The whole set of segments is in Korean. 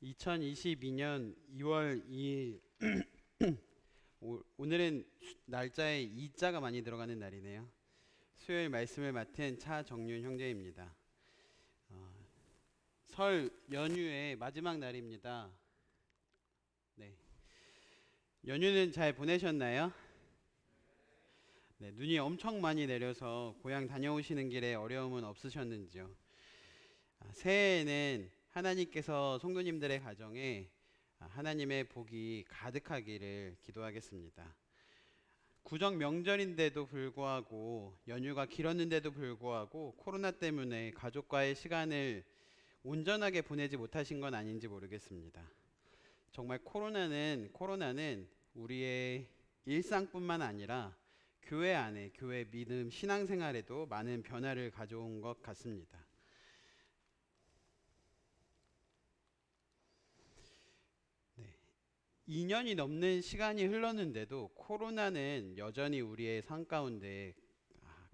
2022년 2월 2일 오늘은 날짜에 이자가 많이 들어가는 날이네요. 수요일 말씀을 맡은 차정윤 형제입니다. 설 연휴의 마지막 날입니다. 네. 연휴는 잘 보내셨나요? 네, 눈이 엄청 많이 내려서 고향 다녀오시는 길에 어려움은 없으셨는지요? 새해에는 하나님께서 성도님들의 가정에 하나님의 복이 가득하기를 기도하겠습니다. 구정 명절인데도 불구하고 연휴가 길었는데도 불구하고 코로나 때문에 가족과의 시간을 온전하게 보내지 못하신 건 아닌지 모르겠습니다. 정말 코로나는 우리의 일상뿐만 아니라 교회 안에 교회 믿음 신앙생활에도 많은 변화를 가져온 것 같습니다. 2년이 넘는 시간이 흘렀는데도 코로나는 여전히 우리의 삶 가운데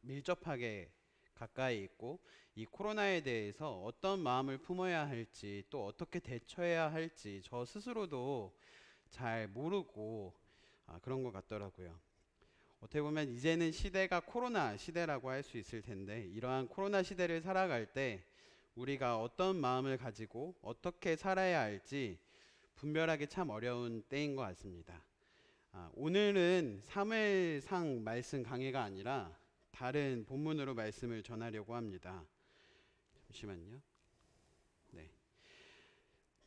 밀접하게 가까이 있고, 이 코로나에 대해서 어떤 마음을 품어야 할지 또 어떻게 대처해야 할지 저 스스로도 잘 모르고 그런 것 같더라고요. 어떻게 보면 이제는 시대가 코로나 시대라고 할 수 있을 텐데, 이러한 코로나 시대를 살아갈 때 우리가 어떤 마음을 가지고 어떻게 살아야 할지 분별하기 참 어려운 때인 것 같습니다. 오늘은 사무엘상 말씀 강해가 아니라 다른 본문으로 말씀을 전하려고 합니다. 잠시만요. 네.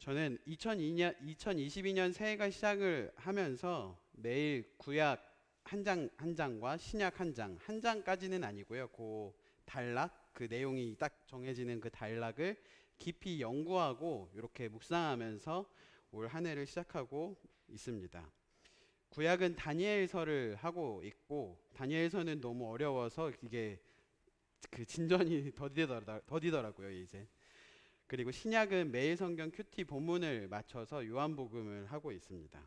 저는 2022년 새해가 시작을 하면서 매일 구약 한 장 한 장과 신약 한 장까지는 아니고요. 그 단락, 그 내용이 딱 정해지는 그 단락을 깊이 연구하고 이렇게 묵상하면서 올 한 해를 시작하고 있습니다. 구약은 다니엘서를 하고 있고, 다니엘서는 너무 어려워서 이게 그 진전이 더디더라고요, 이제. 그리고 신약은 매일 성경 큐티 본문을 맞춰서 요한복음을 하고 있습니다.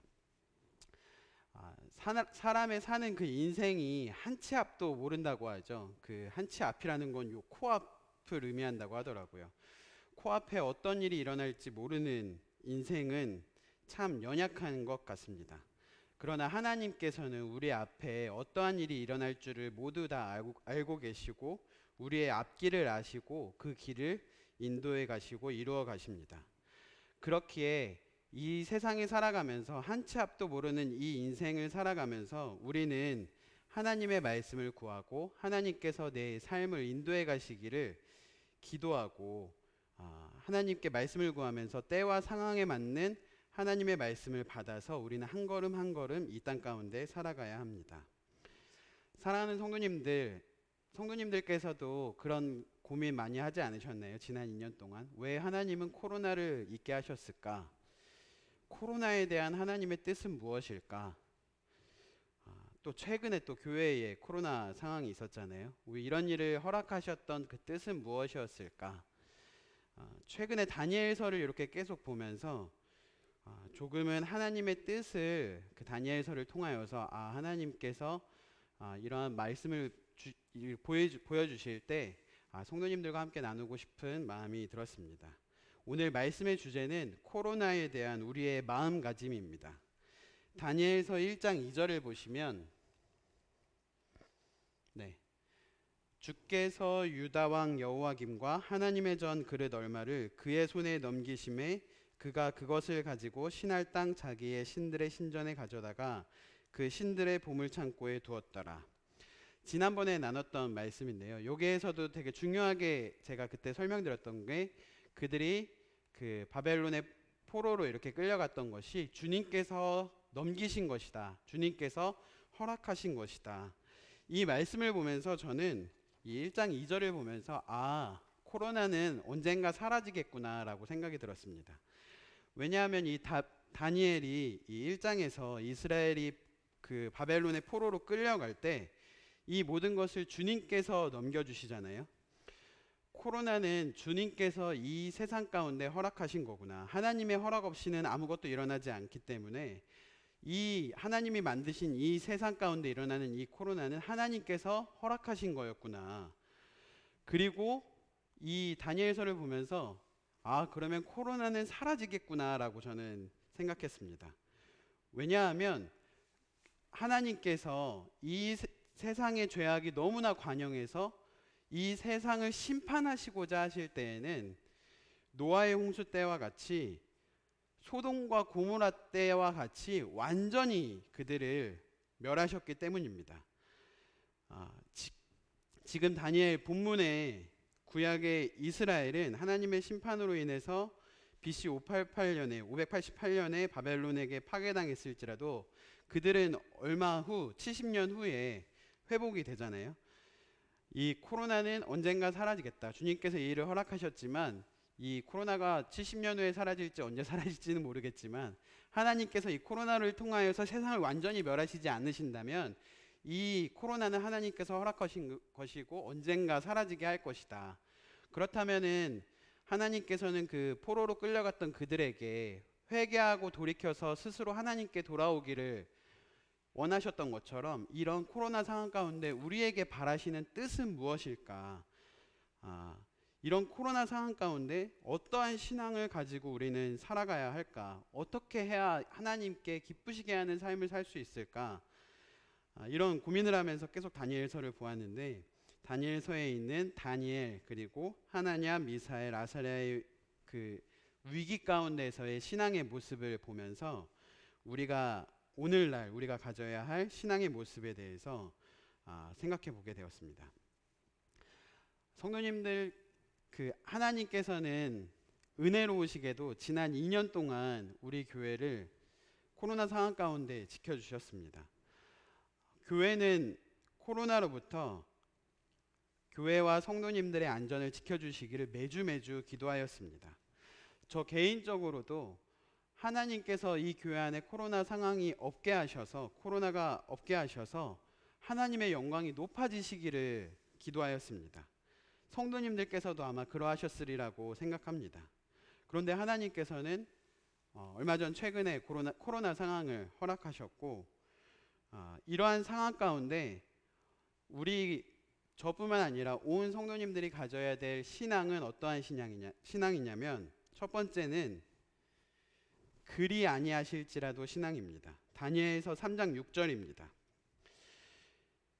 사람의 사는 그 인생이 한 치 앞도 모른다고 하죠. 그 한 치 앞이라는 건 요 코앞을 의미한다고 하더라고요. 코앞에 어떤 일이 일어날지 모르는 인생은 참 연약한 것 같습니다. 그러나 하나님께서는 우리 앞에 어떠한 일이 일어날 줄을 모두 다 알고 계시고, 우리의 앞길을 아시고 그 길을 인도해 가시고 이루어 가십니다. 그렇기에 이 세상에 살아가면서 한 치 앞도 모르는 이 인생을 살아가면서 우리는 하나님의 말씀을 구하고 하나님께서 내 삶을 인도해 가시기를 기도하고, 하나님께 말씀을 구하면서 때와 상황에 맞는 하나님의 말씀을 받아서 우리는 한 걸음 한 걸음 이 땅 가운데 살아가야 합니다. 사랑하는 성도님들께서도 그런 고민 많이 하지 않으셨나요? 지난 2년 동안 왜 하나님은 코로나를 있게 하셨을까? 코로나에 대한 하나님의 뜻은 무엇일까? 또 최근에 또 교회에 코로나 상황이 있었잖아요. 왜 이런 일을 허락하셨던 그 뜻은 무엇이었을까? 최근에 다니엘서를 이렇게 계속 보면서 조금은 하나님의 뜻을 그 다니엘서를 통하여서 하나님께서 이러한 말씀을 보여주실 때 성도님들과 함께 나누고 싶은 마음이 들었습니다. 오늘 말씀의 주제는 코로나에 대한 우리의 마음가짐입니다. 다니엘서 1장 2절을 보시면, 네, 주께서 유다 왕 여호와김과 하나님의 전 그릇 얼마를 그의 손에 넘기심에 그가 그것을 가지고 신할 땅 자기의 신들의 신전에 가져다가 그 신들의 보물 창고에 두었더라. 지난번에 나눴던 말씀인데요. 여기에서도 되게 중요하게 제가 그때 설명드렸던 게, 그들이 그 바벨론의 포로로 이렇게 끌려갔던 것이 주님께서 넘기신 것이다. 주님께서 허락하신 것이다. 이 말씀을 보면서 저는 이 1장 2절을 보면서 코로나는 언젠가 사라지겠구나라고 생각이 들었습니다. 왜냐하면 이 다니엘이 이 1장에서 이스라엘이 그 바벨론의 포로로 끌려갈 때 이 모든 것을 주님께서 넘겨주시잖아요. 코로나는 주님께서 이 세상 가운데 허락하신 거구나. 하나님의 허락 없이는 아무것도 일어나지 않기 때문에 이 하나님이 만드신 이 세상 가운데 일어나는 이 코로나는 하나님께서 허락하신 거였구나. 그리고 이 다니엘서를 보면서 그러면 코로나는 사라지겠구나라고 저는 생각했습니다. 왜냐하면 하나님께서 이 세상의 죄악이 너무나 관영해서 이 세상을 심판하시고자 하실 때에는 노아의 홍수 때와 같이 소돔과 고모라 때와 같이 완전히 그들을 멸하셨기 때문입니다. 지금 다니엘 본문에 구약의 이스라엘은 하나님의 심판으로 인해서 BC 588년에 바벨론에게 파괴당했을지라도 그들은 얼마 후 70년 후에 회복이 되잖아요. 이 코로나는 언젠가 사라지겠다. 주님께서 이 일을 허락하셨지만 이 코로나가 70년 후에 사라질지 언제 사라질지는 모르겠지만 하나님께서 이 코로나를 통하여서 세상을 완전히 멸하시지 않으신다면 이 코로나는 하나님께서 허락하신 것이고 언젠가 사라지게 할 것이다. 그렇다면은 하나님께서는 그 포로로 끌려갔던 그들에게 회개하고 돌이켜서 스스로 하나님께 돌아오기를 원하셨던 것처럼 이런 코로나 상황 가운데 우리에게 바라시는 뜻은 무엇일까? 이런 코로나 상황 가운데 어떠한 신앙을 가지고 우리는 살아가야 할까? 어떻게 해야 하나님께 기쁘시게 하는 삶을 살 수 있을까? 이런 고민을 하면서 계속 다니엘서를 보았는데 다니엘서에 있는 다니엘 그리고 하나냐, 미사엘, 아사랴의 그 위기 가운데서의 신앙의 모습을 보면서 우리가 오늘날 우리가 가져야 할 신앙의 모습에 대해서 생각해 보게 되었습니다. 성도님들, 그 하나님께서는 은혜로우시게도 지난 2년 동안 우리 교회를 코로나 상황 가운데 지켜주셨습니다. 교회는 코로나로부터 교회와 성도님들의 안전을 지켜주시기를 매주 기도하였습니다. 저 개인적으로도 하나님께서 이 교회 안에 코로나 상황이 없게 하셔서 코로나가 없게 하셔서 하나님의 영광이 높아지시기를 기도하였습니다. 성도님들께서도 아마 그러하셨으리라고 생각합니다. 그런데 하나님께서는 얼마 전 최근에 코로나 상황을 허락하셨고 이러한 상황 가운데 저뿐만 아니라 온 성도님들이 가져야 될 신앙은 어떠한 신앙이냐면 첫 번째는 그리 아니하실지라도 신앙입니다. 다니엘서 3장 6절입니다.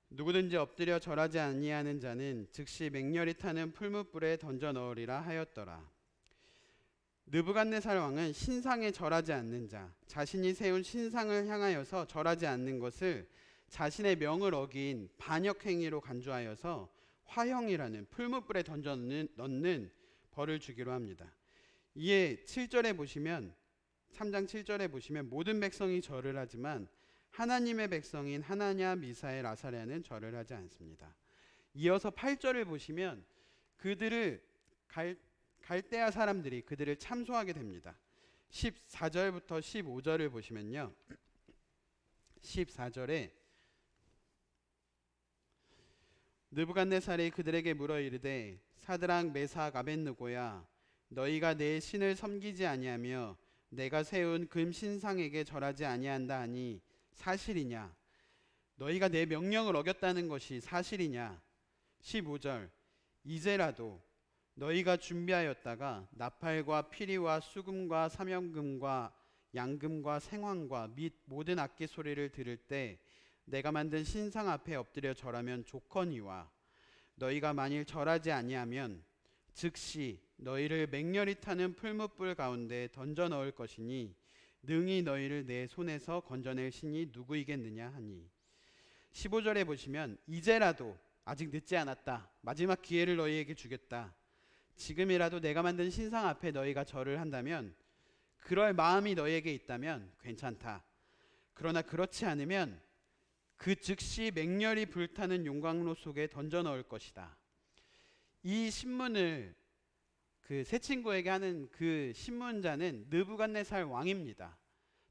누구든지 엎드려 절하지 아니하는 자는 즉시 맹렬히 타는 풀무불에 던져 넣으리라 하였더라. 느부갓네살 왕은 신상에 절하지 않는 자, 자신이 세운 신상을 향하여서 절하지 않는 것을 자신의 명을 어긴 반역 행위로 간주하여서 화형이라는 풀무불에 던져 넣는 벌을 주기로 합니다. 이에 7절에 보시면 3장 7절에 보시면 모든 백성이 절을 하지만 하나님의 백성인 하나냐, 미사엘, 아사랴는 절을 하지 않습니다. 이어서 8절을 보시면 그들을 갈대아 사람들이 그들을 참소하게 됩니다. 14절부터 15절을 보시면요. 14절에 느부갓네살이 그들에게 물어 이르되 사드락, 메삭, 아벳느고야 너희가 내 신을 섬기지 아니하며 내가 세운 금 신상에게 절하지 아니한다 하니 사실이냐? 너희가 내 명령을 어겼다는 것이 사실이냐? 15절 이제라도 너희가 준비하였다가 나팔과 피리와 수금과 사명금과 양금과 생황과 및 모든 악기 소리를 들을 때 내가 만든 신상 앞에 엎드려 절하면 좋거니와 너희가 만일 절하지 아니하면 즉시 너희를 맹렬히 타는 풀무불 가운데 던져 넣을 것이니 능히 너희를 내 손에서 건져낼 신이 누구이겠느냐 하니 15절에 보시면 이제라도 아직 늦지 않았다. 마지막 기회를 너희에게 주겠다. 지금이라도 내가 만든 신상 앞에 너희가 절을 한다면 그럴 마음이 너희에게 있다면 괜찮다. 그러나 그렇지 않으면 그 즉시 맹렬히 불타는 용광로 속에 던져 넣을 것이다. 이 신문을 그 새 친구에게 하는 그 신문자는 느부갓네살 왕입니다.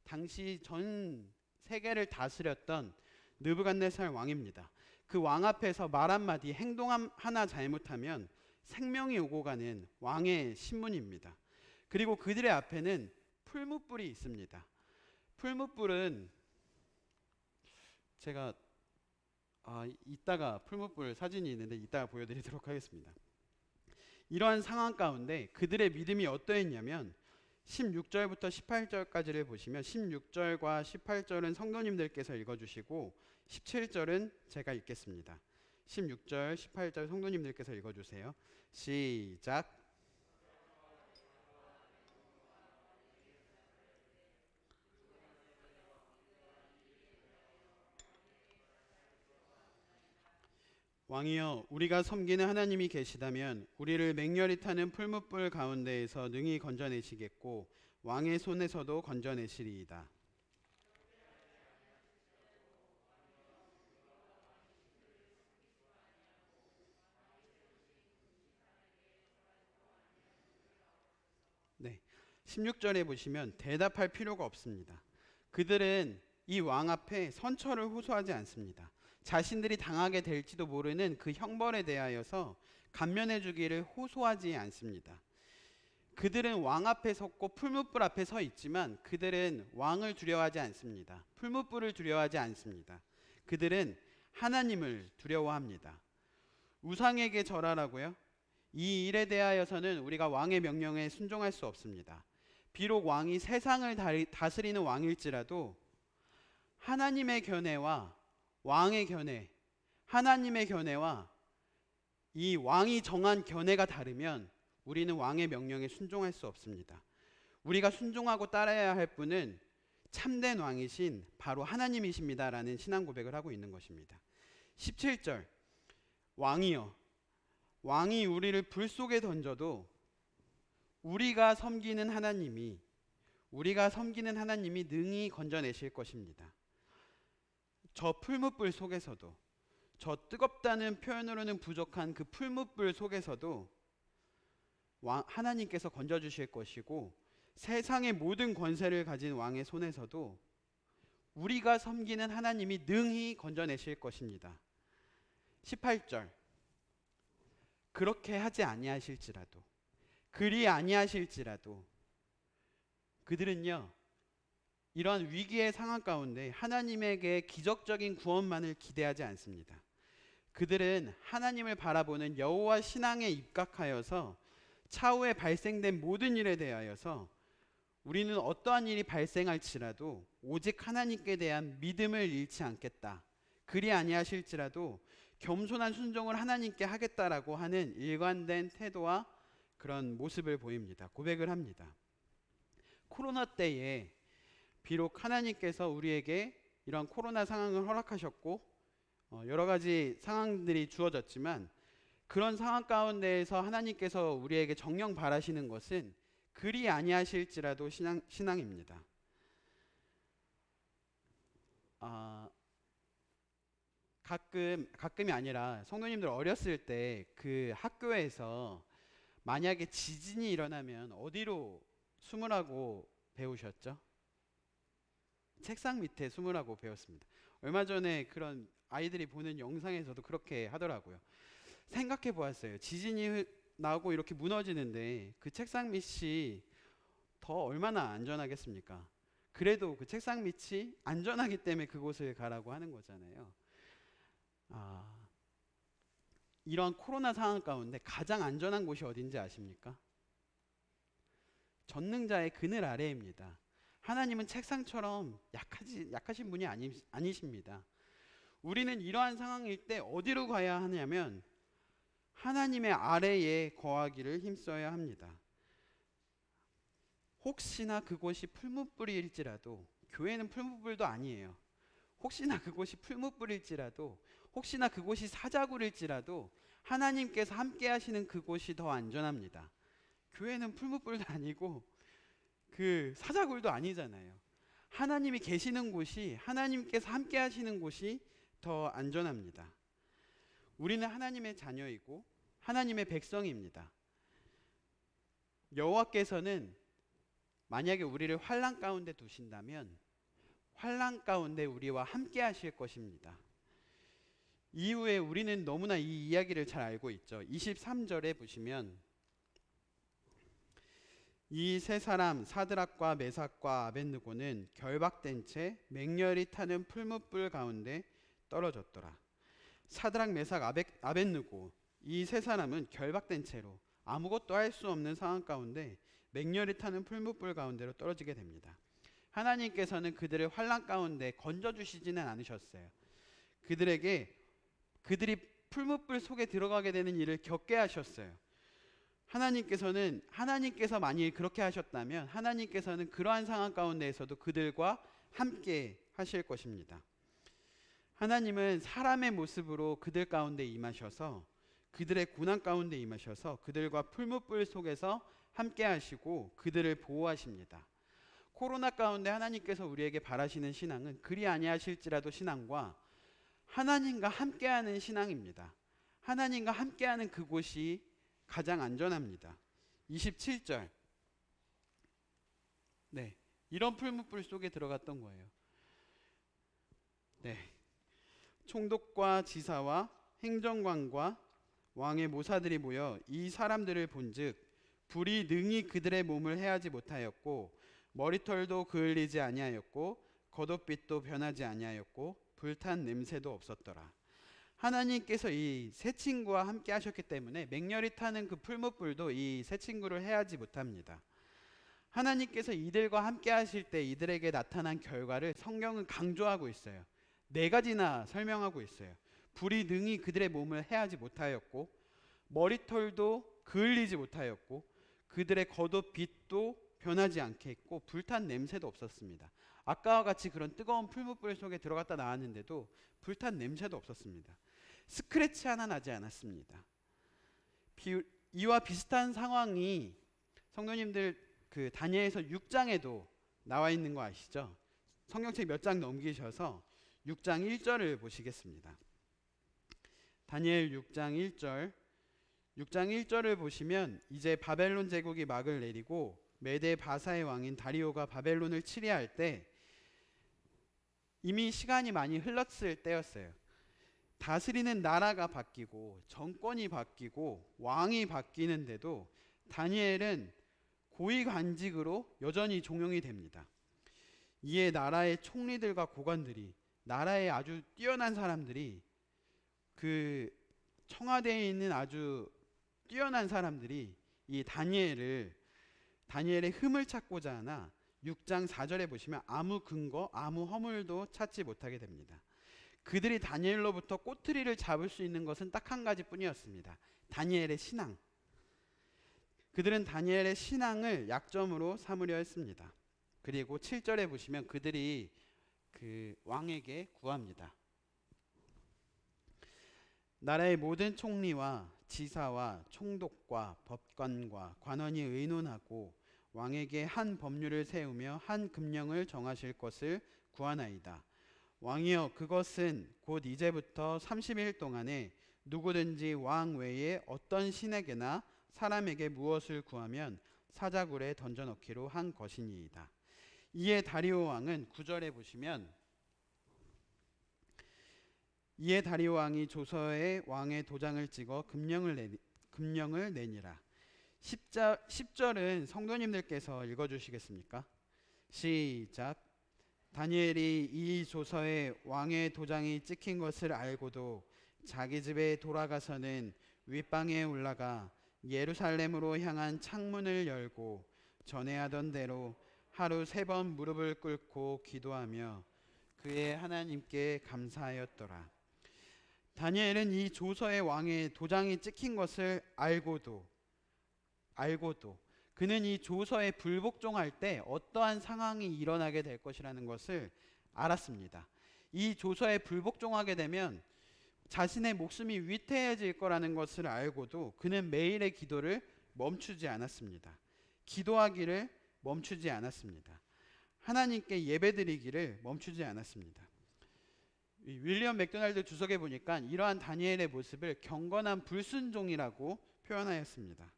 당시 전 세계를 다스렸던 느부갓네살 왕입니다. 그 왕 앞에서 말 한마디, 행동 하나 잘못하면 생명이 오고 가는 왕의 신문입니다. 그리고 그들의 앞에는 풀무불이 있습니다. 풀무불은 제가 이따가 풀무불 사진이 있는데 이따가 보여드리도록 하겠습니다. 이러한 상황 가운데 그들의 믿음이 어떠했냐면 16절부터 18절까지를 보시면 16절과 18절은 성도님들께서 읽어주시고 17절은 제가 읽겠습니다. 16절, 18절 성도님들께서 읽어주세요. 시작. 왕이여, 우리가 섬기는 하나님이 계시다면 우리를 맹렬히 타는 풀무불 가운데에서 능히 건져내시겠고 왕의 손에서도 건져내시리이다. 네, 16절에 보시면 대답할 필요가 없습니다. 그들은 이 왕 앞에 선처를 호소하지 않습니다. 자신들이 당하게 될지도 모르는 그 형벌에 대하여서 감면해 주기를 호소하지 않습니다. 그들은 왕 앞에 섰고 풀무불 앞에 서 있지만 그들은 왕을 두려워하지 않습니다. 풀무불을 두려워하지 않습니다. 그들은 하나님을 두려워합니다. 우상에게 절하라고요? 이 일에 대하여서는 우리가 왕의 명령에 순종할 수 없습니다. 비록 왕이 세상을 다스리는 왕일지라도 하나님의 견해와 왕의 견해, 하나님의 견해와 이 왕이 정한 견해가 다르면 우리는 왕의 명령에 순종할 수 없습니다. 우리가 순종하고 따라야 할 분은 참된 왕이신 바로 하나님이십니다라는 신앙 고백을 하고 있는 것입니다. 17절, 왕이여, 왕이 우리를 불 속에 던져도 우리가 섬기는 하나님이 능히 건져내실 것입니다. 저 풀무불 속에서도, 저 뜨겁다는 표현으로는 부족한 그 풀무불 속에서도 하나님께서 건져주실 것이고, 세상의 모든 권세를 가진 왕의 손에서도 우리가 섬기는 하나님이 능히 건져내실 것입니다. 18절, 그렇게 하지 아니하실지라도, 그리 아니하실지라도 그들은요, 이러한 위기의 상황 가운데 하나님에게 기적적인 구원만을 기대하지 않습니다. 그들은 하나님을 바라보는 여호와 신앙에 입각하여서 차후에 발생된 모든 일에 대하여서 우리는 어떠한 일이 발생할지라도 오직 하나님께 대한 믿음을 잃지 않겠다. 그리 아니하실지라도 겸손한 순종을 하나님께 하겠다라고 하는 일관된 태도와 그런 모습을 보입니다. 고백을 합니다. 코로나 때에 비록 하나님께서 우리에게 이런 코로나 상황을 허락하셨고 여러 가지 상황들이 주어졌지만 그런 상황 가운데에서 하나님께서 우리에게 정령 바라시는 것은 그리 아니하실지라도 신앙입니다. 가끔이 아니라 성도님들 어렸을 때 그 학교에서 만약에 지진이 일어나면 어디로 숨으라고 배우셨죠? 책상 밑에 숨으라고 배웠습니다. 얼마 전에 그런 아이들이 보는 영상에서도 그렇게 하더라고요. 생각해 보았어요. 지진이 나고 이렇게 무너지는데 그 책상 밑이 더 얼마나 안전하겠습니까? 그래도 그 책상 밑이 안전하기 때문에 그곳을 가라고 하는 거잖아요. 이런 코로나 상황 가운데 가장 안전한 곳이 어딘지 아십니까? 전능자의 그늘 아래입니다. 하나님은 책상처럼 약하신 분이 아니십니다. 우리는 이러한 상황일 때 어디로 가야 하냐면 하나님의 아래에 거하기를 힘써야 합니다. 혹시나 그곳이 풀무불일지라도, 교회는 풀무불도 아니에요. 혹시나 그곳이 풀무불일지라도, 혹시나 그곳이 사자굴일지라도 하나님께서 함께 하시는 그곳이 더 안전합니다. 교회는 풀무불도 아니고 그 사자굴도 아니잖아요. 하나님이 계시는 곳이, 하나님께서 함께 하시는 곳이 더 안전합니다. 우리는 하나님의 자녀이고 하나님의 백성입니다. 여호와께서는 만약에 우리를 환난 가운데 두신다면 환난 가운데 우리와 함께 하실 것입니다. 이후에 우리는 너무나 이 이야기를 잘 알고 있죠. 23절에 보시면 이 세 사람 사드락과 메삭과 아벳느고는 결박된 채 맹렬히 타는 풀무불 가운데 떨어졌더라. 사드락, 메삭, 아벳느고 이 세 사람은 결박된 채로 아무것도 할 수 없는 상황 가운데 맹렬히 타는 풀무불 가운데로 떨어지게 됩니다. 하나님께서는 그들을 환난 가운데 건져주시지는 않으셨어요. 그들이 풀무불 속에 들어가게 되는 일을 겪게 하셨어요. 하나님께서 만일 그렇게 하셨다면 하나님께서는 그러한 상황 가운데에서도 그들과 함께 하실 것입니다. 하나님은 사람의 모습으로 그들 가운데 임하셔서 그들의 고난 가운데 임하셔서 그들과 풀무불 속에서 함께 하시고 그들을 보호하십니다. 코로나 가운데 하나님께서 우리에게 바라시는 신앙은 그리 아니하실지라도 신앙과 하나님과 함께하는 신앙입니다. 하나님과 함께하는 그곳이 가장 안전합니다. 27절. 네, 이런 풀무불 속에 들어갔던 거예요. 네, 총독과 지사와 행정관과 왕의 모사들이 모여 이 사람들을 본즉 불이 능히 그들의 몸을 해하지 못하였고 머리털도 그을리지 아니하였고 겉옷빛도 변하지 아니하였고 불탄 냄새도 없었더라. 하나님께서 이 세 친구와 함께 하셨기 때문에 맹렬히 타는 그 풀무불도 이 세 친구를 해하지 못합니다. 하나님께서 이들과 함께 하실 때 이들에게 나타난 결과를 성경은 강조하고 있어요. 네 가지나 설명하고 있어요. 불이 능히 그들의 몸을 해하지 못하였고 머리털도 그을리지 못하였고 그들의 겉옷빛도 변하지 않게 했고 불탄 냄새도 없었습니다. 아까와 같이 그런 뜨거운 풀무불 속에 들어갔다 나왔는데도 불탄 냄새도 없었습니다. 스크래치 하나 나지 않았습니다. 이와 비슷한 상황이 성도님들 그 다니엘서 6장에도 나와 있는 거 아시죠? 성경책 몇 장 넘기셔서 6장 1절을 보시겠습니다. 다니엘 6장 1절. 6장 1절을 보시면 이제 바벨론 제국이 막을 내리고 메데 바사의 왕인 다리오가 바벨론을 치리할 때 이미 시간이 많이 흘렀을 때였어요. 다스리는 나라가 바뀌고 정권이 바뀌고 왕이 바뀌는데도 다니엘은 고위관직으로 여전히 종용이 됩니다. 이에 나라의 총리들과 고관들이 나라의 아주 뛰어난 사람들이 그 청와대에 있는 아주 뛰어난 사람들이 이 다니엘의 흠을 찾고자 하나 6장 4절에 보시면 아무 근거, 아무 허물도 찾지 못하게 됩니다. 그들이 다니엘로부터 꼬투리를 잡을 수 있는 것은 딱 한 가지뿐이었습니다. 다니엘의 신앙. 그들은 다니엘의 신앙을 약점으로 삼으려 했습니다. 그리고 7절에 보시면 그들이 그 왕에게 구합니다. 나라의 모든 총리와 지사와 총독과 법관과 관원이 의논하고 왕에게 한 법률을 세우며 한 금령을 정하실 것을 구하나이다. 왕이여, 그것은 곧 이제부터 30일 동안에 누구든지 왕 외에 어떤 신에게나 사람에게 무엇을 구하면 사자굴에 던져넣기로 한 것이니이다. 이에 다리오 왕은 9절에 보시면 이에 다리오 왕이 조서에 왕의 도장을 찍어 금령을 내니라. 10절은 성도님들께서 읽어주시겠습니까? 시작. 다니엘이 이 조서에 왕의 도장이 찍힌 것을 알고도 자기 집에 돌아가서는 윗방에 올라가 예루살렘으로 향한 창문을 열고 전에 하던 대로 하루 3번 무릎을 꿇고 기도하며 그의 하나님께 감사하였더라. 다니엘은 이 조서에 왕의 도장이 찍힌 것을 알고도 그는 이 조서에 불복종할 때 어떠한 상황이 일어나게 될 것이라는 것을 알았습니다. 이 조서에 불복종하게 되면 자신의 목숨이 위태해질 거라는 것을 알고도 그는 매일의 기도를 멈추지 않았습니다. 기도하기를 멈추지 않았습니다. 하나님께 예배드리기를 멈추지 않았습니다. 윌리엄 맥도날드 주석에 보니까 이러한 다니엘의 모습을 경건한 불순종이라고 표현하였습니다.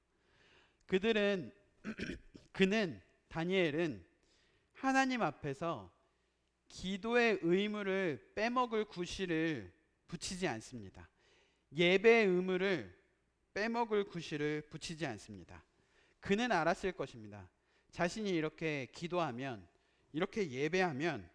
다니엘은 하나님 앞에서 기도의 의무를 빼먹을 구실을 붙이지 않습니다. 예배의 의무를 빼먹을 구실을 붙이지 않습니다. 그는 알았을 것입니다. 자신이 이렇게 기도하면, 이렇게 예배하면,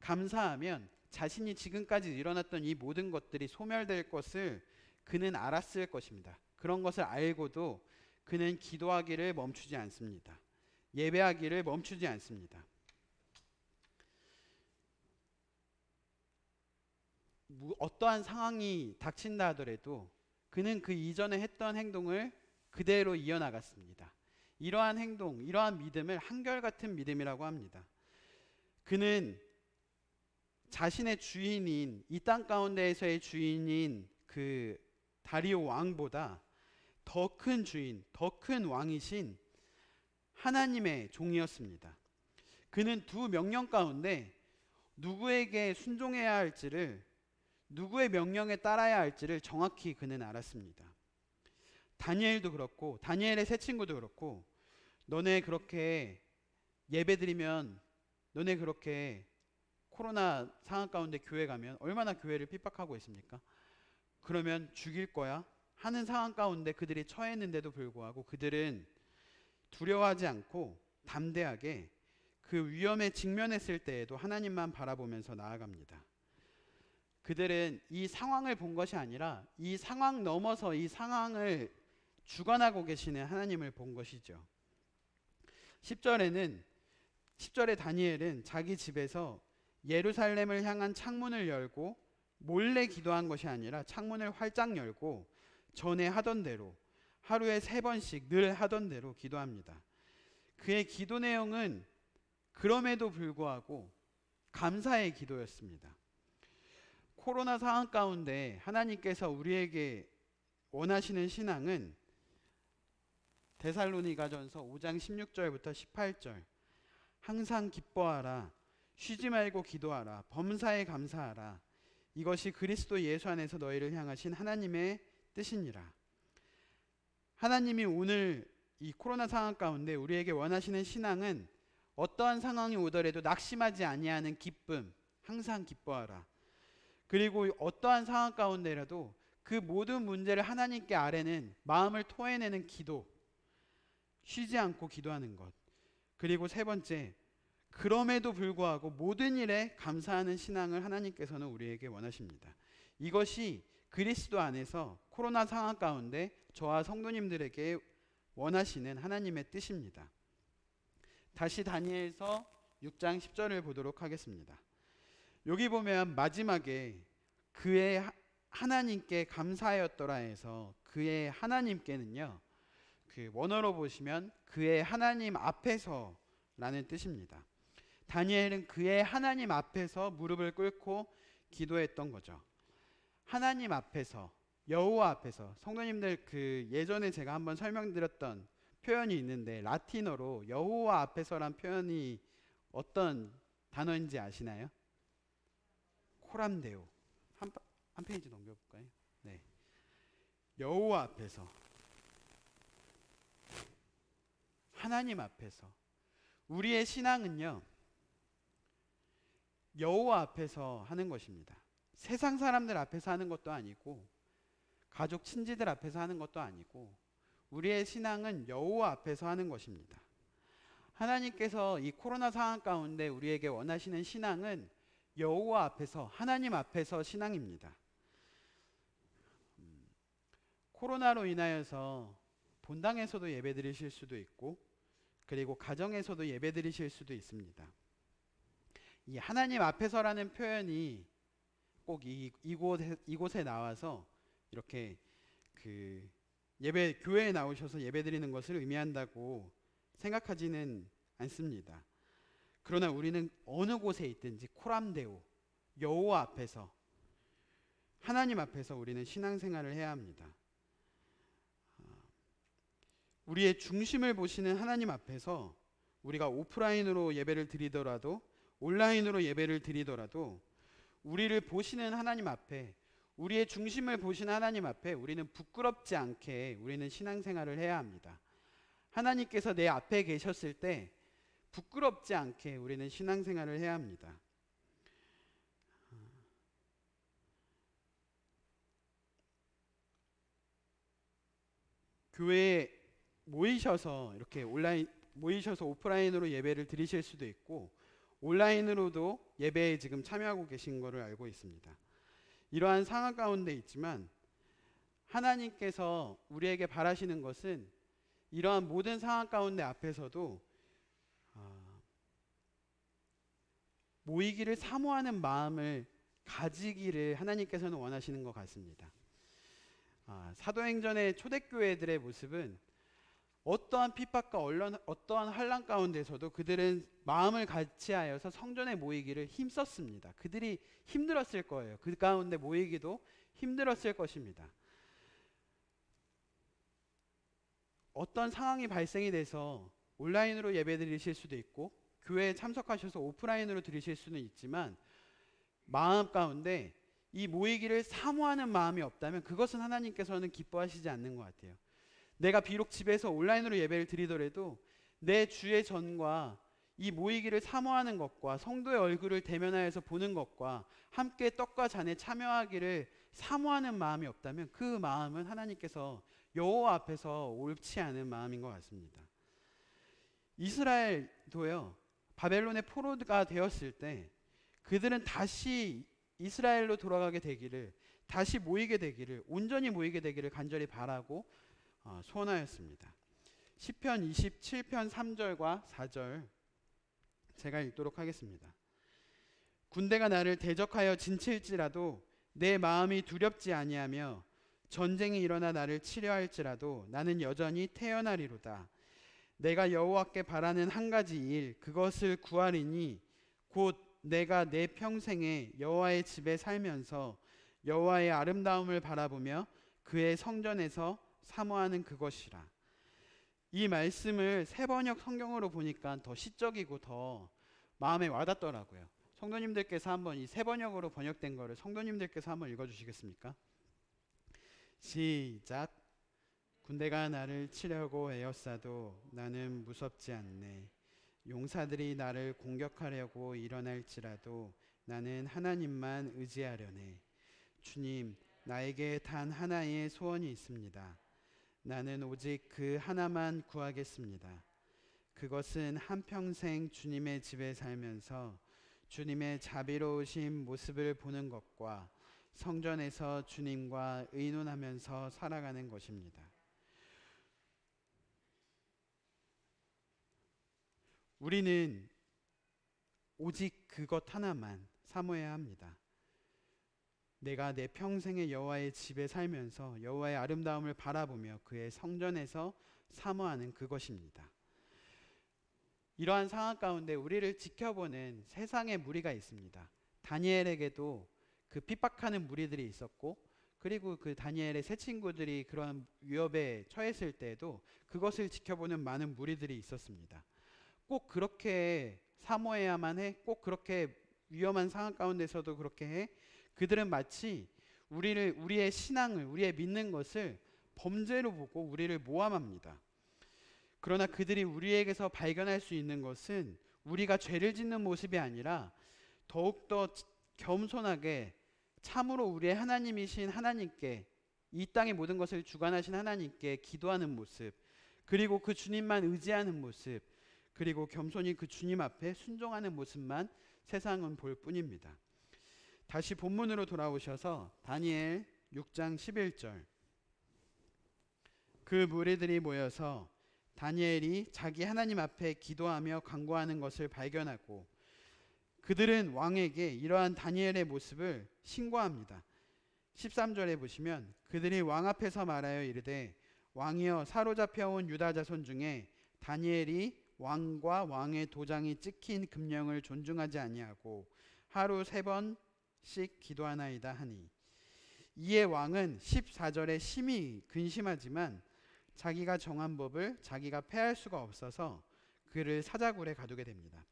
감사하면 자신이 지금까지 일어났던 이 모든 것들이 소멸될 것을 그는 알았을 것입니다. 그런 것을 알고도 그는 기도하기를 멈추지 않습니다. 예배하기를 멈추지 않습니다. 어떠한 상황이 닥친다 하더라도 그는 그 이전에 했던 행동을 그대로 이어나갔습니다. 이러한 행동, 이러한 믿음을 한결같은 믿음이라고 합니다. 그는 자신의 주인인, 이 땅 가운데에서의 주인인 그 다리오 왕보다 더 큰 주인, 더 큰 왕이신 하나님의 종이었습니다. 그는 두 명령 가운데 누구에게 순종해야 할지를, 누구의 명령에 따라야 할지를 정확히 그는 알았습니다. 다니엘도 그렇고, 다니엘의 세 친구도 그렇고, 너네 그렇게 예배드리면, 너네 그렇게 코로나 상황 가운데 교회 가면 얼마나 교회를 핍박하고 있습니까? 그러면 죽일 거야 하는 상황 가운데 그들이 처했는데도 불구하고 그들은 두려워하지 않고 담대하게 그 위험에 직면했을 때에도 하나님만 바라보면서 나아갑니다. 그들은 이 상황을 본 것이 아니라 이 상황 넘어서 이 상황을 주관하고 계시는 하나님을 본 것이죠. 10절에 다니엘은 자기 집에서 예루살렘을 향한 창문을 열고 몰래 기도한 것이 아니라 창문을 활짝 열고 전에 하던 대로 하루에 3번씩 늘 하던 대로 기도합니다. 그의 기도 내용은 그럼에도 불구하고 감사의 기도였습니다. 코로나 상황 가운데 하나님께서 우리에게 원하시는 신앙은 데살로니가전서 5장 16절부터 18절, 항상 기뻐하라, 쉬지 말고 기도하라, 범사에 감사하라, 이것이 그리스도 예수 안에서 너희를 향하신 하나님의 뜻이니라. 하나님이 오늘 이 코로나 상황 가운데 우리에게 원하시는 신앙은 어떠한 상황이 오더라도 낙심하지 아니하는 기쁨, 항상 기뻐하라. 그리고 어떠한 상황 가운데라도 그 모든 문제를 하나님께 아뢰는 마음을 토해내는 기도, 쉬지 않고 기도하는 것. 그리고 3번째, 그럼에도 불구하고 모든 일에 감사하는 신앙을 하나님께서는 우리에게 원하십니다. 이것이 그리스도 안에서 코로나 상황 가운데 저와 성도님들에게 원하시는 하나님의 뜻입니다. 다시 다니엘서 6장 10절을 보도록 하겠습니다. 여기 보면 마지막에 그의 하나님께 감사하였더라 해서 그의 하나님께는요, 그 원어로 보시면 그의 하나님 앞에서 라는 뜻입니다. 다니엘은 그의 하나님 앞에서 무릎을 꿇고 기도했던 거죠. 하나님 앞에서, 여호와 앞에서. 성도님들 그 예전에 제가 한번 설명드렸던 표현이 있는데 라틴어로 여호와 앞에서란 표현이 어떤 단어인지 아시나요? 코람데오. 한 페이지 넘겨볼까요? 네. 여호와 앞에서, 하나님 앞에서. 우리의 신앙은요, 여호와 앞에서 하는 것입니다. 세상 사람들 앞에서 하는 것도 아니고 가족 친지들 앞에서 하는 것도 아니고 우리의 신앙은 여호와 앞에서 하는 것입니다. 하나님께서 이 코로나 상황 가운데 우리에게 원하시는 신앙은 여호와 앞에서, 하나님 앞에서 신앙입니다. 코로나로 인하여서 본당에서도 예배드리실 수도 있고 그리고 가정에서도 예배드리실 수도 있습니다. 이 하나님 앞에서라는 표현이 꼭 이곳에 나와서 이렇게 그 교회에 나오셔서 예배드리는 것을 의미한다고 생각하지는 않습니다. 그러나 우리는 어느 곳에 있든지 코람데오, 여호와 앞에서, 하나님 앞에서 우리는 신앙생활을 해야 합니다. 우리의 중심을 보시는 하나님 앞에서 우리가 오프라인으로 예배를 드리더라도 온라인으로 예배를 드리더라도 우리를 보시는 하나님 앞에, 우리의 중심을 보시는 하나님 앞에 우리는 부끄럽지 않게 우리는 신앙생활을 해야 합니다. 하나님께서 내 앞에 계셨을 때 부끄럽지 않게 우리는 신앙생활을 해야 합니다. 교회에 모이셔서 이렇게 모이셔서 오프라인으로 예배를 드리실 수도 있고 온라인으로도 예배에 지금 참여하고 계신 것을 알고 있습니다. 이러한 상황 가운데 있지만 하나님께서 우리에게 바라시는 것은 이러한 모든 상황 가운데 앞에서도 모이기를 사모하는 마음을 가지기를 하나님께서는 원하시는 것 같습니다. 사도행전의 초대교회들의 모습은 어떠한 핍박과 어떠한 환난 가운데서도 그들은 마음을 같이하여서 성전에 모이기를 힘썼습니다. 그들이 힘들었을 거예요. 그 가운데 모이기도 힘들었을 것입니다. 어떤 상황이 발생이 돼서 온라인으로 예배 드리실 수도 있고 교회에 참석하셔서 오프라인으로 드리실 수는 있지만 마음 가운데 이 모이기를 사모하는 마음이 없다면 그것은 하나님께서는 기뻐하시지 않는 것 같아요. 내가 비록 집에서 온라인으로 예배를 드리더라도 내 주의 전과 이 모이기를 사모하는 것과 성도의 얼굴을 대면하여서 보는 것과 함께 떡과 잔에 참여하기를 사모하는 마음이 없다면 그 마음은 하나님께서 여호와 앞에서 옳지 않은 마음인 것 같습니다. 이스라엘도요, 바벨론의 포로가 되었을 때 그들은 다시 이스라엘로 돌아가게 되기를, 다시 모이게 되기를, 온전히 모이게 되기를 간절히 바라고 소원하였습니다. 시편 27편 3절과 4절 제가 읽도록 하겠습니다. 군대가 나를 대적하여 진칠지라도 내 마음이 두렵지 아니하며 전쟁이 일어나 나를 치려할지라도 나는 여전히 태어나리로다. 내가 여호와께 바라는 한 가지 일 그것을 구하리니 곧 내가 내 평생에 여호와의 집에 살면서 여호와의 아름다움을 바라보며 그의 성전에서 사모하는 그것이라. 이 말씀을 세번역 성경으로 보니까 더 시적이고 더 마음에 와닿더라고요. 성도님들께서 한번 이 세번역으로 번역된 거를 성도님들께서 한번 읽어주시겠습니까? 시작. 군대가 나를 치려고 애워싸도 나는 무섭지 않네. 용사들이 나를 공격하려고 일어날지라도 나는 하나님만 의지하려네. 주님, 나에게 단 하나의 소원이 있습니다. 나는 오직 그 하나만 구하겠습니다. 그것은 한평생 주님의 집에 살면서 주님의 자비로우신 모습을 보는 것과 성전에서 주님과 의논하면서 살아가는 것입니다. 우리는 오직 그것 하나만 사모해야 합니다. 내가 내 평생의 여호와의 집에 살면서 여호와의 아름다움을 바라보며 그의 성전에서 사모하는 그것입니다. 이러한 상황 가운데 우리를 지켜보는 세상의 무리가 있습니다. 다니엘에게도 그 핍박하는 무리들이 있었고, 그리고 그 다니엘의 세 친구들이 그런 위협에 처했을 때에도 그것을 지켜보는 많은 무리들이 있었습니다. 꼭 그렇게 사모해야만 해? 꼭 그렇게 위험한 상황 가운데서도 그렇게 해? 그들은 마치 우리의 신앙을, 우리의 믿는 것을 범죄로 보고 우리를 모함합니다. 그러나 그들이 우리에게서 발견할 수 있는 것은 우리가 죄를 짓는 모습이 아니라 더욱더 겸손하게 참으로 우리의 하나님이신 하나님께, 이 땅의 모든 것을 주관하신 하나님께 기도하는 모습, 그리고 그 주님만 의지하는 모습, 그리고 겸손히 그 주님 앞에 순종하는 모습만 세상은 볼 뿐입니다. 다시 본문으로 돌아오셔서 다니엘 6장 11절. 그 무리들이 모여서 다니엘이 자기 하나님 앞에 기도하며 간구하는 것을 발견하고 그들은 왕에게 이러한 다니엘의 모습을 신고합니다. 13절에 보시면 그들이 왕 앞에서 말하여 이르되 왕이여, 사로잡혀온 유다 자손 중에 다니엘이 왕과 왕의 도장이 찍힌 금령을 존중하지 아니하고 하루 3번씩 기도하나이다 하니, 이에 왕은 14절에 심히 근심하지만 자기가 정한 법을 자기가 폐할 수가 없어서 그를 사자굴에 가두게 됩니다.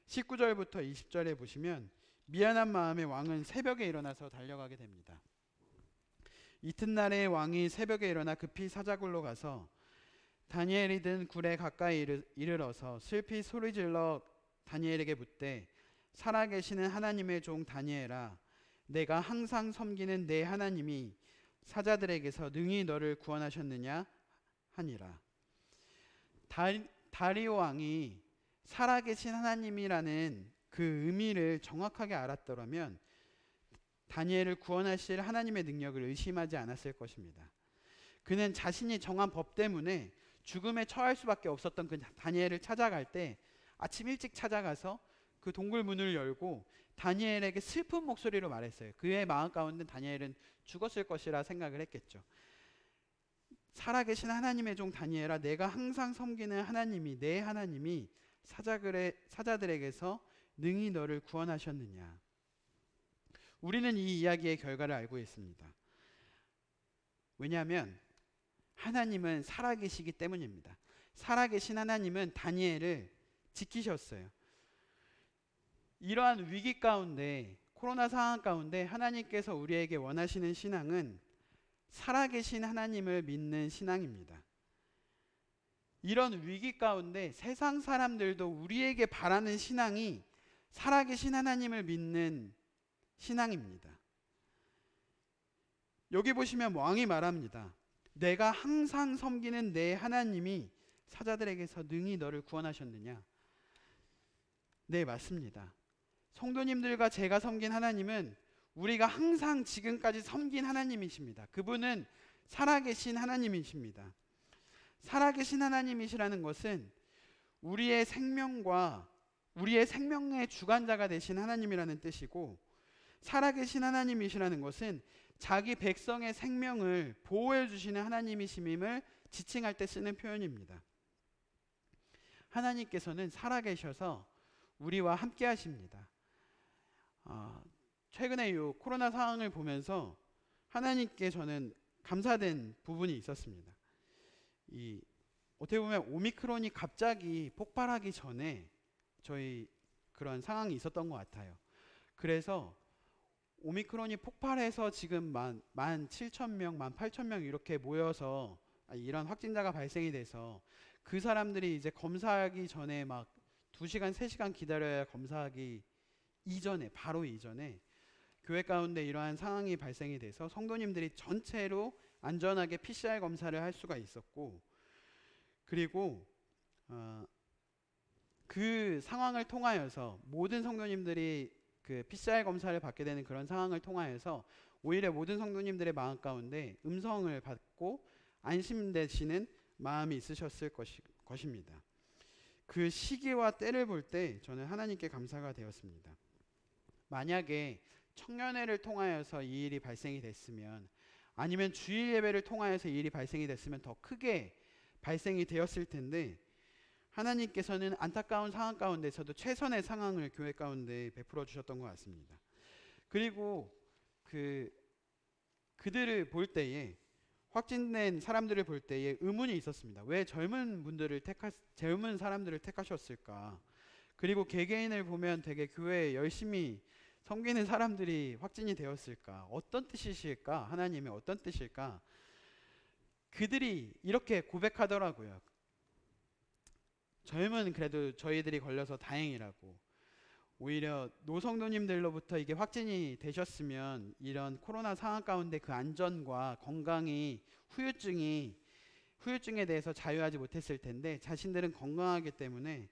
19절부터 20절에 보시면 미안한 마음에 왕은 새벽에 일어나서 달려가게 됩니다. 이튿날에 왕이 새벽에 일어나 급히 사자굴로 가서 다니엘이 든 굴에 가까이 이르러서 슬피 소리질러 다니엘에게 묻되, 살아계시는 하나님의 종 다니엘아, 내가 항상 섬기는 내 하나님이 사자들에게서 능히 너를 구원하셨느냐 하니라. 다리오 왕이 살아계신 하나님이라는 그 의미를 정확하게 알았더라면 다니엘을 구원하실 하나님의 능력을 의심하지 않았을 것입니다. 그는 자신이 정한 법 때문에 죽음에 처할 수밖에 없었던 그 다니엘을 찾아갈 때 아침 일찍 찾아가서 그 동굴 문을 열고 다니엘에게 슬픈 목소리로 말했어요. 그의 마음 가운데 다니엘은 죽었을 것이라 생각을 했겠죠. 살아계신 하나님의 종 다니엘아, 내가 항상 섬기는 하나님이, 내 하나님이 사자들에게서 능히 너를 구원하셨느냐. 우리는 이 이야기의 결과를 알고 있습니다. 왜냐하면 하나님은 살아계시기 때문입니다. 살아계신 하나님은 다니엘을 지키셨어요. 이러한 위기 가운데, 코로나 상황 가운데 하나님께서 우리에게 원하시는 신앙은 살아계신 하나님을 믿는 신앙입니다. 이런 위기 가운데 세상 사람들도 우리에게 바라는 신앙이 살아계신 하나님을 믿는 신앙입니다. 여기 보시면 왕이 말합니다. 내가 항상 섬기는 내 하나님이 사자들에게서 능히 너를 구원하셨느냐. 네, 맞습니다. 성도님들과 제가 섬긴 하나님은 우리가 항상 지금까지 섬긴 하나님이십니다. 그분은 살아계신 하나님이십니다. 살아계신 하나님이시라는 것은 우리의 생명과 우리의 생명의 주관자가 되신 하나님이라는 뜻이고, 살아계신 하나님이시라는 것은 자기 백성의 생명을 보호해 주시는 하나님이심을 지칭할 때 쓰는 표현입니다. 하나님께서는 살아계셔서 우리와 함께 하십니다. 최근에 이 코로나 상황을 보면서 하나님께 저는 감사된 부분이 있었습니다. 어떻게 보면 오미크론이 갑자기 폭발하기 전에 저희 그런 상황이 있었던 것 같아요. 그래서 오미크론이 폭발해서 지금 17,000명, 18,000명 이렇게 모여서 이런 확진자가 발생이 돼서 그 사람들이 이제 검사하기 전에 막 2시간, 3시간 기다려야 검사하기 이전에, 바로 이전에 교회 가운데 이러한 상황이 발생이 돼서 성도님들이 전체로 안전하게 PCR 검사를 할 수가 있었고, 그리고 그 상황을 통하여서 모든 성도님들이 그 PCR 검사를 받게 되는 그런 상황을 통하여서 오히려 모든 성도님들의 마음 가운데 음성을 받고 안심되시는 마음이 있으셨을 것입니다. 그 시기와 때를 볼 때 저는 하나님께 감사가 되었습니다. 만약에 청년회를 통하여서 이 일이 발생이 됐으면, 아니면 주일 예배를 통하여서 이 일이 발생이 됐으면 더 크게 발생이 되었을 텐데, 하나님께서는 안타까운 상황 가운데서도 최선의 상황을 교회 가운데 베풀어 주셨던 것 같습니다. 그리고 그들을 볼 때에, 확진된 사람들을 볼 때에 의문이 있었습니다. 왜 젊은 사람들을 택하셨을까? 그리고 개개인을 보면 되게 교회에 열심히 섬기는 사람들이 확진이 되었을까? 어떤 뜻이실까? 하나님의 어떤 뜻일까? 그들이 이렇게 고백하더라고요. 그래도 저희들이 걸려서 다행이라고. 오히려 노성도님들로부터 이게 확진이 되셨으면 이런 코로나 상황 가운데 그 안전과 건강이 후유증에 대해서 자유하지 못했을 텐데, 자신들은 건강하기 때문에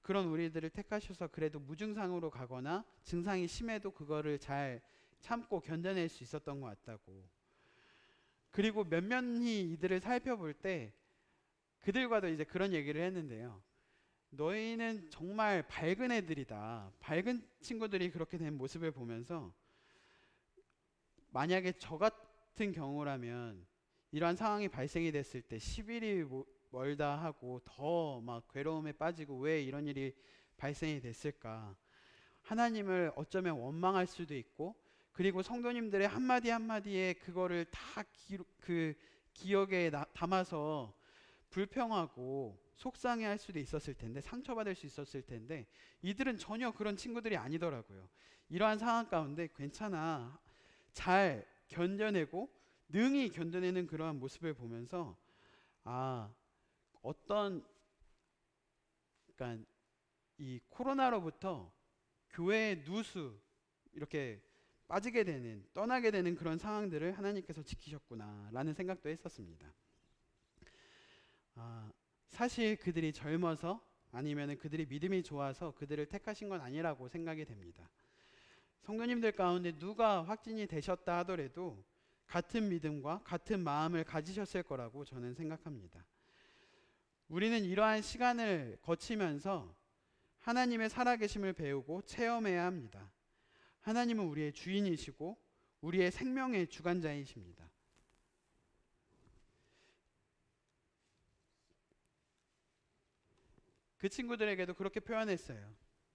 그런 우리들을 택하셔서 그래도 무증상으로 가거나 증상이 심해도 그거를 잘 참고 견뎌낼 수 있었던 것 같다고. 그리고 면면히 이들을 살펴볼 때 그들과도 이제 그런 얘기를 했는데요. 너희는 정말 밝은 애들이다. 밝은 친구들이 그렇게 된 모습을 보면서, 만약에 저 같은 경우라면 이러한 상황이 발생이 됐을 때 10일이 멀다 하고 더 막 괴로움에 빠지고 왜 이런 일이 발생이 됐을까? 하나님을 어쩌면 원망할 수도 있고, 그리고 성도님들의 한마디 한마디에 그거를 다 기억에 담아서 불평하고 속상해할 수도 있었을 텐데, 상처받을 수 있었을 텐데, 이들은 전혀 그런 친구들이 아니더라고요. 이러한 상황 가운데 괜찮아, 잘 견뎌내고 능히 견뎌내는 그러한 모습을 보면서 그러니까 이 코로나로부터 교회의 누수, 이렇게 빠지게 되는, 떠나게 되는 그런 상황들을 하나님께서 지키셨구나라는 생각도 했었습니다. 사실 그들이 젊어서 아니면 그들이 믿음이 좋아서 그들을 택하신 건 아니라고 생각이 됩니다. 성도님들 가운데 누가 확진이 되셨다 하더라도 같은 믿음과 같은 마음을 가지셨을 거라고 저는 생각합니다. 우리는 이러한 시간을 거치면서 하나님의 살아계심을 배우고 체험해야 합니다. 하나님은 우리의 주인이시고 우리의 생명의 주관자이십니다. 그 친구들에게도 그렇게 표현했어요.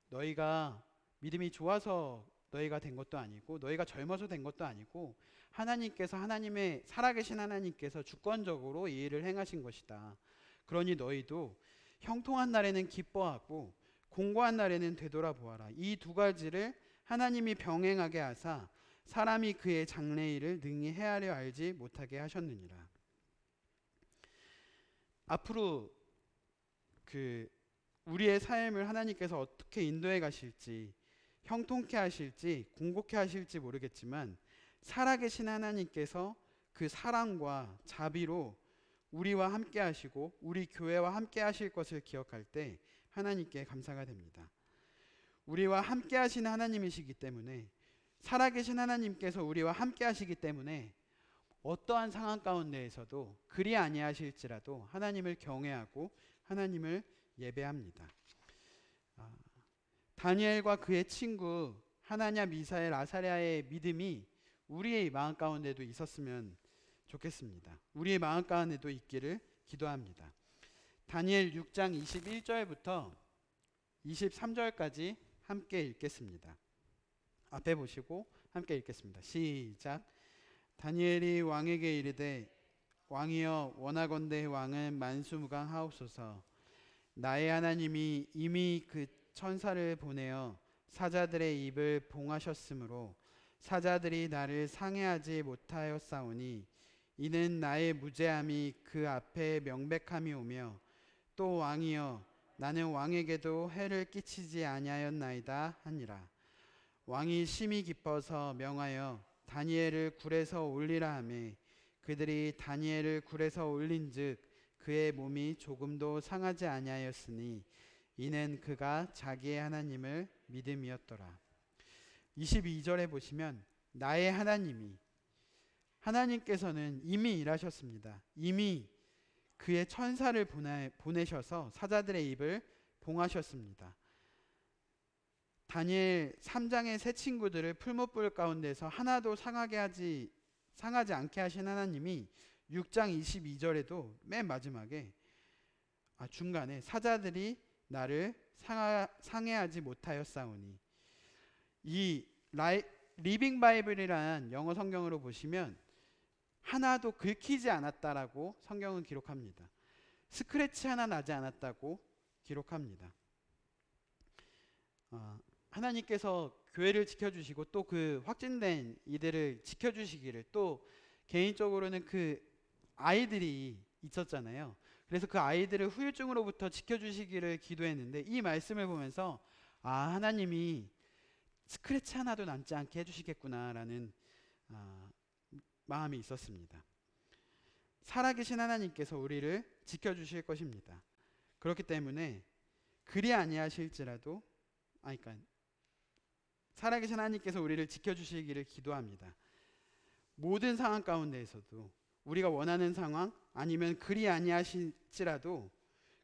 너희가 믿음이 좋아서 너희가 된 것도 아니고 너희가 젊어서 된 것도 아니고 하나님의 살아계신 하나님께서 주권적으로 이 일을 행하신 것이다. 그러니 너희도 형통한 날에는 기뻐하고 공고한 날에는 되돌아보아라. 이 두 가지를 하나님이 병행하게 하사 사람이 그의 장래일을 능히 헤아려 알지 못하게 하셨느니라. 앞으로 우리의 삶을 하나님께서 어떻게 인도해 가실지, 형통케 하실지 공고케 하실지 모르겠지만 살아계신 하나님께서 그 사랑과 자비로 우리와 함께 하시고 우리 교회와 함께 하실 것을 기억할 때 하나님께 감사가 됩니다. 우리와 함께 하시는 하나님이시기 때문에, 살아계신 하나님께서 우리와 함께 하시기 때문에 어떠한 상황 가운데에서도 그리 아니하실지라도 하나님을 경외하고 하나님을 예배합니다. 다니엘과 그의 친구 하나냐, 미사엘, 아사랴의 믿음이 우리의 마음 가운데도 있었으면 좋겠습니다. 우리의 마음 가운데도 있기를 기도합니다. 다니엘 6장 21절부터 23절까지 함께 읽겠습니다. 앞에 보시고 함께 읽겠습니다. 시작. 다니엘이 왕에게 이르되 왕이여 원하건대 왕은 만수무강하옵소서. 나의 하나님이 이미 그 천사를 보내어 사자들의 입을 봉하셨으므로 사자들이 나를 상해하지 못하였사오니 이는 나의 무죄함이 그 앞에 명백함이 오며 또 왕이여 나는 왕에게도 해를 끼치지 아니하였나이다 하니라. 왕이 심히 기뻐서 명하여 다니엘을 굴에서 올리라 하매 그들이 다니엘을 굴에서 올린즉 그의 몸이 조금도 상하지 아니하였으니 이는 그가 자기의 하나님을 믿음이었더라. 22절에 보시면 나의 하나님께서는 이미 일하셨습니다. 이미 그의 천사를 보내셔서 사자들의 입을 봉하셨습니다. 다니엘 3장의 세 친구들을 풀무불 가운데서 하나도 상하지 않게 하신 하나님이 6장 22절에도 맨 마지막에 중간에 사자들이 나를 상해하지 못하였사오니, 이 리빙 바이블이라는 영어 성경으로 보시면 하나도 긁히지 않았다라고 성경은 기록합니다. 스크래치 하나 나지 않았다고 기록합니다. 하나님께서 교회를 지켜주시고 또 그 확진된 이들을 지켜주시기를, 또 개인적으로는 그 아이들이 있었잖아요. 그래서 그 아이들을 후유증으로부터 지켜주시기를 기도했는데 이 말씀을 보면서 하나님이 스크래치 하나도 남지 않게 해주시겠구나라는 마음이 있었습니다. 살아계신 하나님께서 우리를 지켜주실 것입니다. 그렇기 때문에 그리 아니하실지라도 살아계신 하나님께서 우리를 지켜주시기를 기도합니다. 모든 상황 가운데에서도 우리가 원하는 상황 아니면 그리 아니하실지라도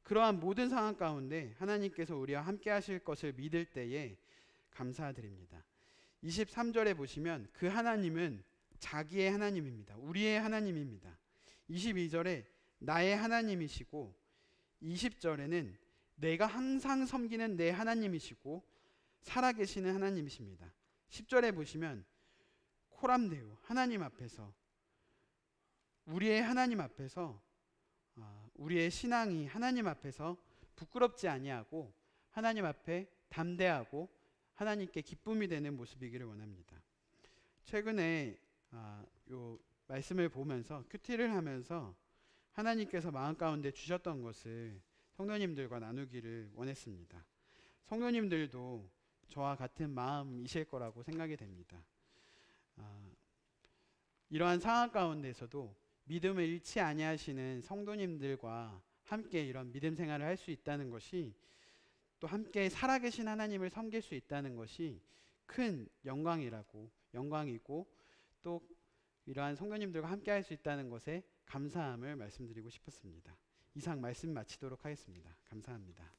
그러한 모든 상황 가운데 하나님께서 우리와 함께 하실 것을 믿을 때에 감사드립니다. 23절에 보시면 그 하나님은 자기의 하나님입니다. 우리의 하나님입니다. 22절에 나의 하나님이시고 20절에는 내가 항상 섬기는 내 하나님이시고 살아계시는 하나님이십니다. 10절에 보시면 코람데오, 하나님 앞에서, 우리의 하나님 앞에서 우리의 신앙이 하나님 앞에서 부끄럽지 아니하고 하나님 앞에 담대하고 하나님께 기쁨이 되는 모습이기를 원합니다. 최근에 요 말씀을 보면서 큐티를 하면서 하나님께서 마음 가운데 주셨던 것을 성도님들과 나누기를 원했습니다. 성도님들도 저와 같은 마음이실 거라고 생각이 됩니다. 이러한 상황 가운데서도 믿음을 잃지 아니하시는 성도님들과 함께 이런 믿음 생활을 할 수 있다는 것이, 또 함께 살아계신 하나님을 섬길 수 있다는 것이 큰 영광이고 또 이러한 성도님들과 함께 할 수 있다는 것에 감사함을 말씀드리고 싶었습니다. 이상 말씀 마치도록 하겠습니다. 감사합니다.